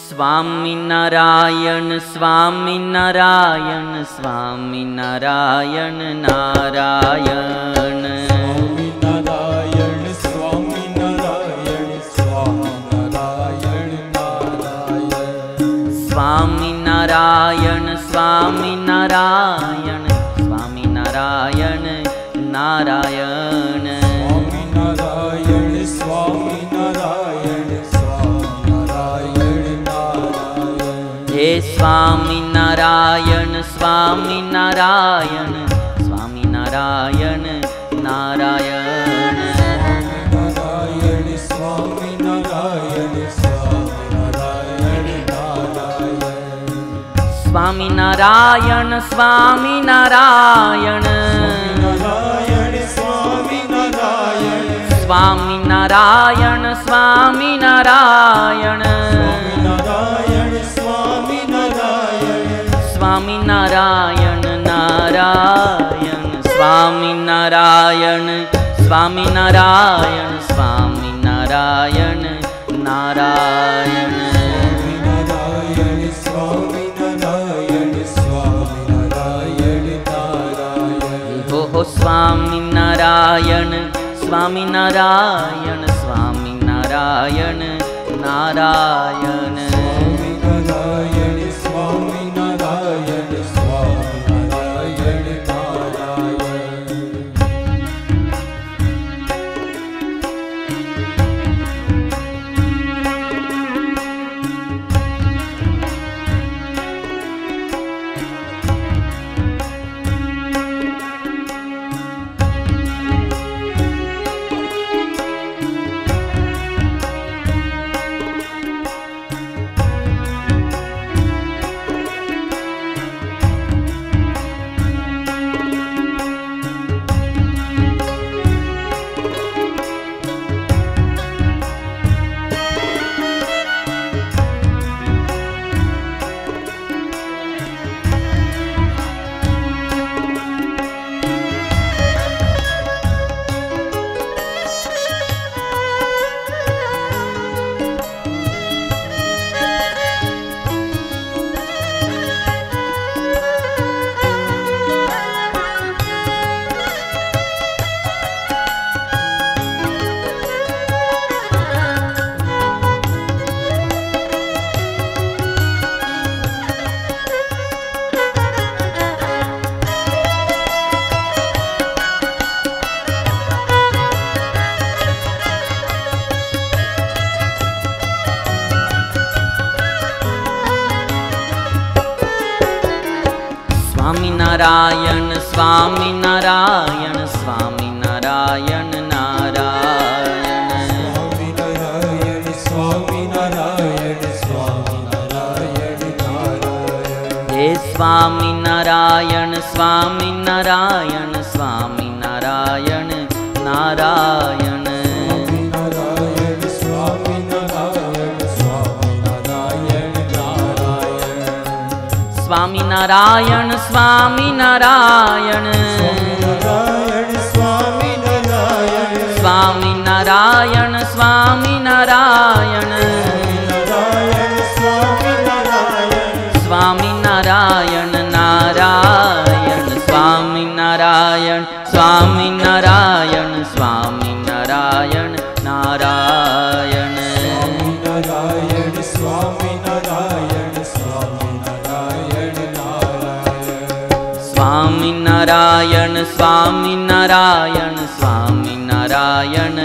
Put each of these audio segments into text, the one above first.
સ્વામિનારાયણ સ્વામિનારાયણ સ્વામિનારાયણ નારાયણ. સ્વામિનારાયણ સ્વામિનારાયણ સ્વામિનારાયણ નારાયણ. સ્વામિનારાયણ સ્વામિનારાયણ સ્વામિનારાયણ નારાયણ. સ્વામિનારાયણ સ્વામિનારાયણ સ્વામિનારાયણ નારાયણ. હે સ્વામિનારાયણ સ્વામિનારાયણ સ્વામિનારાયણ નારાયણ. સ્વામિનારાયણ સ્વામિનારાયણ સ્વામિનારાયણ નારાયણ. સ્વામિનારાયણ સ્વામિનારાયણ સ્વામિનારાયણ સ્વામિનારાયણ સ્વામિનારાયણ સ્વામિનારાયણ સ્વામિનારાયણ નારાયણ. સ્વામિનારાયણ સ્વામિનારાયણ સ્વામિનારાયણ નારાયણ. સ્વામિનારાયણ સ્વામિનારાયણ સ્વામિનારાયણ નારાયણ. હો સ્વામિનારાયણ સ્વામિનારાયણ સ્વામિનારાયણ નારાયણ. સ્વામિનારાયણ સ્વામિનારાયણ સ્વામિનારાયણ નારાયણ. સ્વામિનારાયણ સ્વામિનારાયણ સ્વામિનારાયણ નારાયણ. સ્વામિનારાયણ સ્વામિનારાયણ સ્વામિનારાયણ નારાયણ. હે સ્વામિનારાયણ સ્વામિનારાયણ સ્વામિનારાયણ નારાયણ. સ્વામિનારાયણ સ્વામિનારાયણ સ્વામિનારાયણ નારાયણ. સ્વામિનારાયણ સ્વામિનારાયણ સ્વામિનારાયણ સ્વામિનારાયણ સ્વામિનારાયણ સ્વામિનારાયણ નારાયણ. સ્વામિનારાયણ સ્વામિનારાયણ સ્વામિનારાયણ નારાયણ. સ્વામિનારાયણ સ્વામિનારાયણ સ્વામિનારાયણ નારાયણ. સ્વામિનારાયણ સ્વામિનારાયણ સ્વામિનારાયણ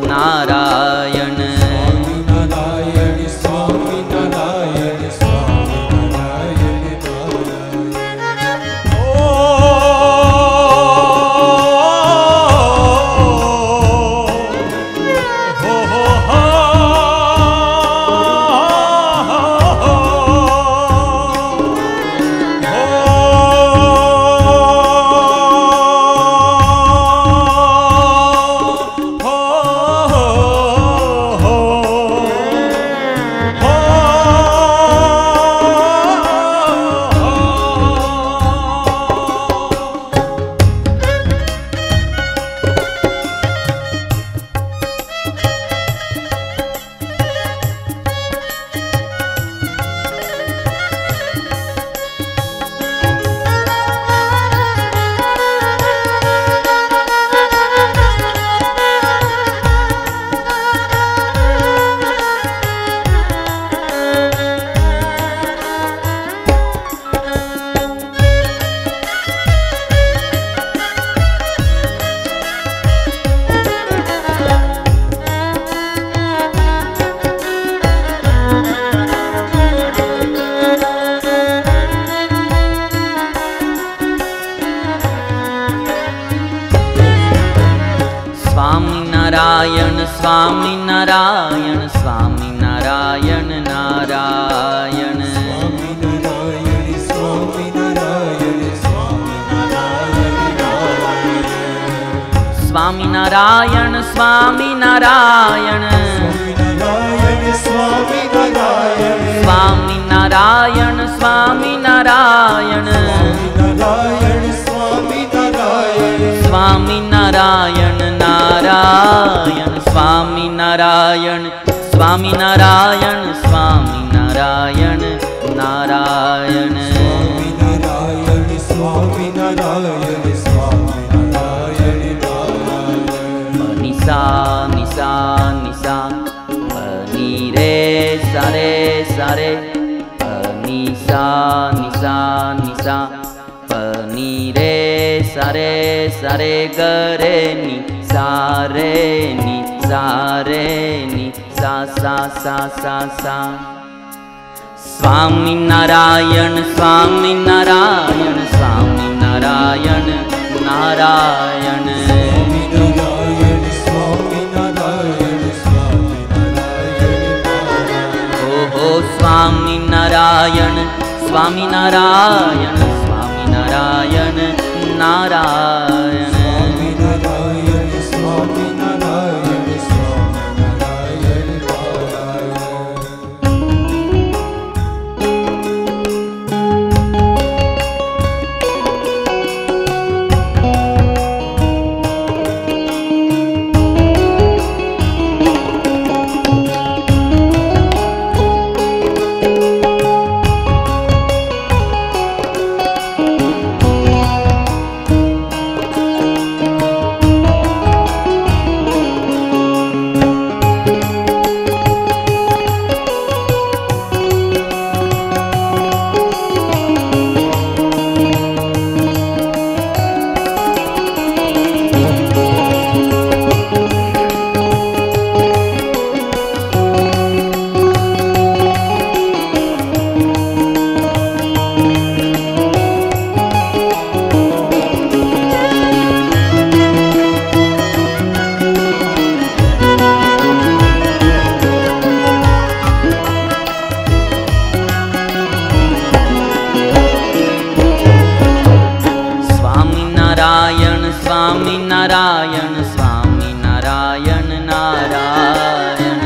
નારાયણ. સ્વામિનારાયણ સ્વામિનારાયણ સ્વામિનારાયણ હો નારાયણ સ્વામી નારાયણ સ્વામી નારાયણ સ્વામી નારાયણ સ્વામી નારાયણ સ્વામી નારાયણ સ્વામી નારાયણ નારાયણ સ્વામી નારાયણ સ્વામી નારાયણ સ્વામી નારાયણ નારાયણ સ્વામી નારાયણ સ્વામી નારાયણ નિસા નિસા નિસા ની રે સારે સારે નિસા નિસા નિસા ની રે સારે સારે ગરે ની સારે ની સારે ની સા સા સા સા સા સ્વામી નારાયણ સ્વામી નારાયણ સ્વામી નારાયણ નારાયણ સ્વામી નારાયણ સ્વામી નારાયણ સ્વામી નારાયણ નારાયણ સ્વામી નારાયણ સ્વામી નારાયણ નારાયણ સ્વામી નારાયણ નારાયણ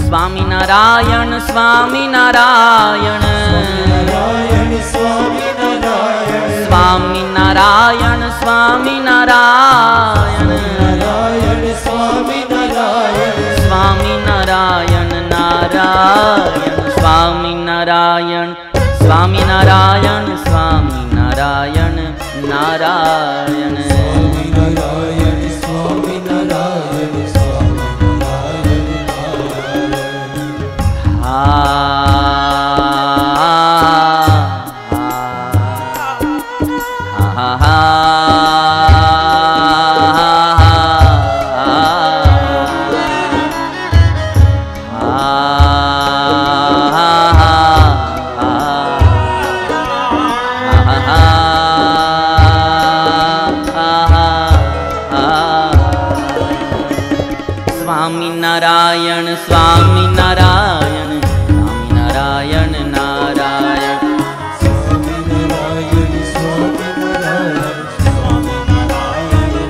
સ્વામી નારાયણ સ્વામી નારાયણ સ્વામી નારાયણ સ્વામી નારાયણ સ્વામી નારાયણ સ્વામી નારાયણ સ્વામી નારાયણ સ્વામી નારાયણ સ્વામી નારાયણ નારાયણ સ્વામી નારાયણ સ્વામી નારાયણ સ્વામી નારાયણ નારાયણ સ્વામી નારાયણ સ્વામી નારાયણ સ્વામી નારાયણ સ્વામી નારાયણ સ્વામી નારાયણ સ્વામી નારાયણ નારાયણ સ્વામી નારાયણ સ્વામી નારાયણ સ્વામી નારાયણ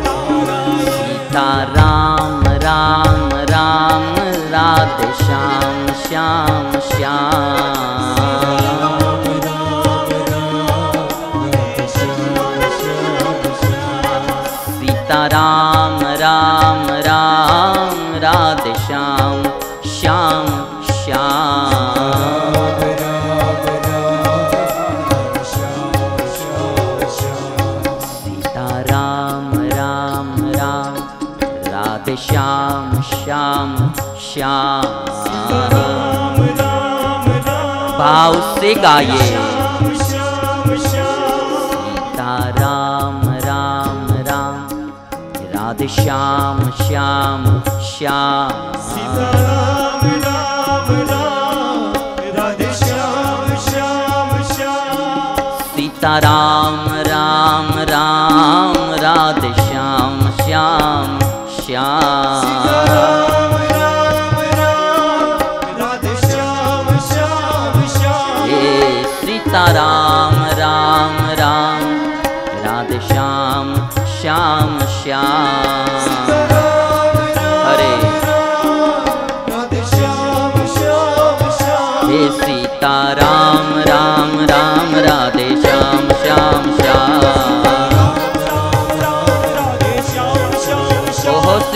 સીતા રામ રામ રામ રાધે શ્યામ શ્યામ શ્યામ સીતા રામ રામ રામ રાધે શ્યામ શ્યામ શ્યામ સીતા રામ રામ રામ રાધે શ્યામ શ્યામ શ્યામ भाव से गाइए सीता राम राम राम राधे श्याम श्याम श्याम सीता राम राम राम राधे श्याम श्याम श्याम सीता राम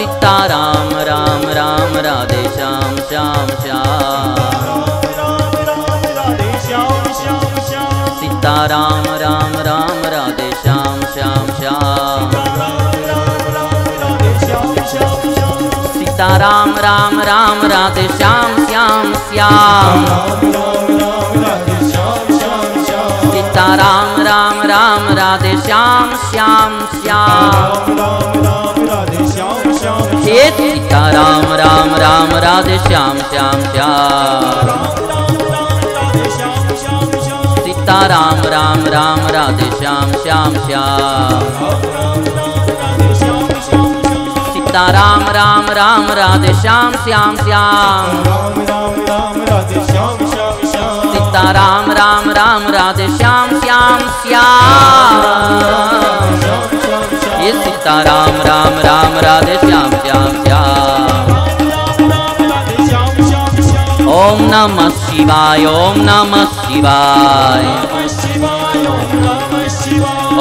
सीताराम राम राम राधे श्याम श्याम श्याम सीताराम राम राम राधे श्याम श्याम श्याम सीताराम राम राम राधे श्याम श्याम श्याम सीताराम राम राम राधे श्याम श्याम श्याम हे सीताराम राम राम राधे श्याम श्याम श्याम सीताराम राम राम राधे श्याम श्याम श्याम सीताराम राम राम राधे श्याम श्याम श्याम सीताराम राम राम राधे श्याम श्याम श्याम ये सीताराम राम राम राधे श्याम श्याम श्याम ओम नमः शिवाय ओम नमः शिवाय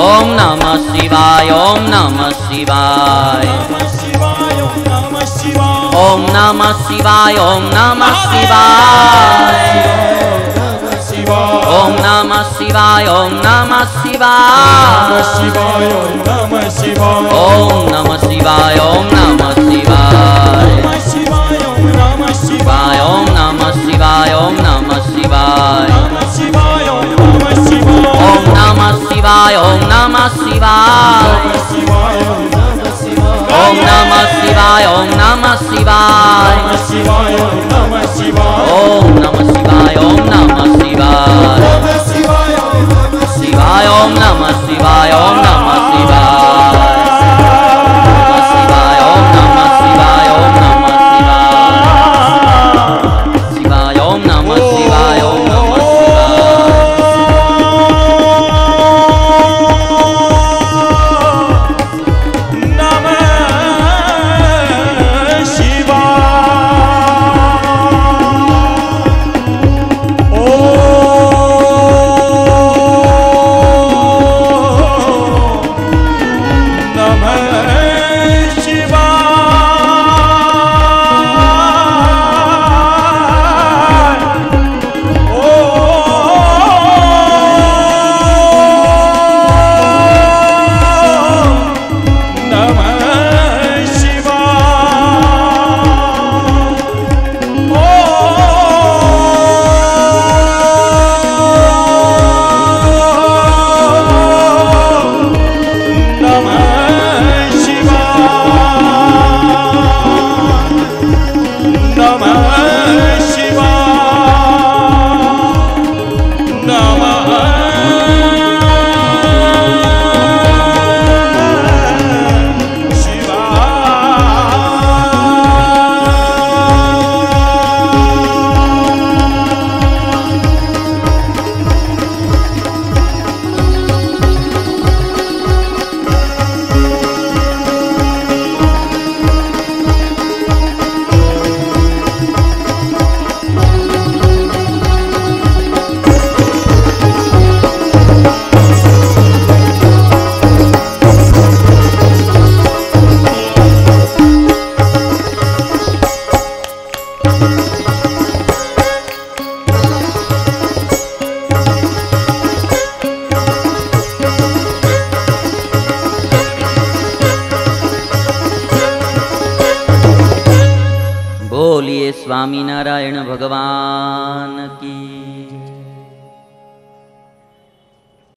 ओम नमः शिवाय ओम नमः शिवाय ओम नमः शिवाय ओम नमः शिवाय ओम नमः शिवाय ओम नमः शिवाय ओम नमः शिवाय ओम नमः शिवाय शिवाय ओम नमः शिवाय ओम नमः शिवाय ओम नमः शिवाय ओम नमः शिवाय ओम नमः शिवाय ओम नमः शिवाय ओम नमः शिवाय ओम नमः शिवाय शिवाय ओम नमः शिवाय ओम नमः शिवाय शिवाय ओम नमः शिवाय ओम नमः शिवाय शिवाय ओम नमः शिवाय ओम नमः बोलिए स्वामीनारायण भगवान की।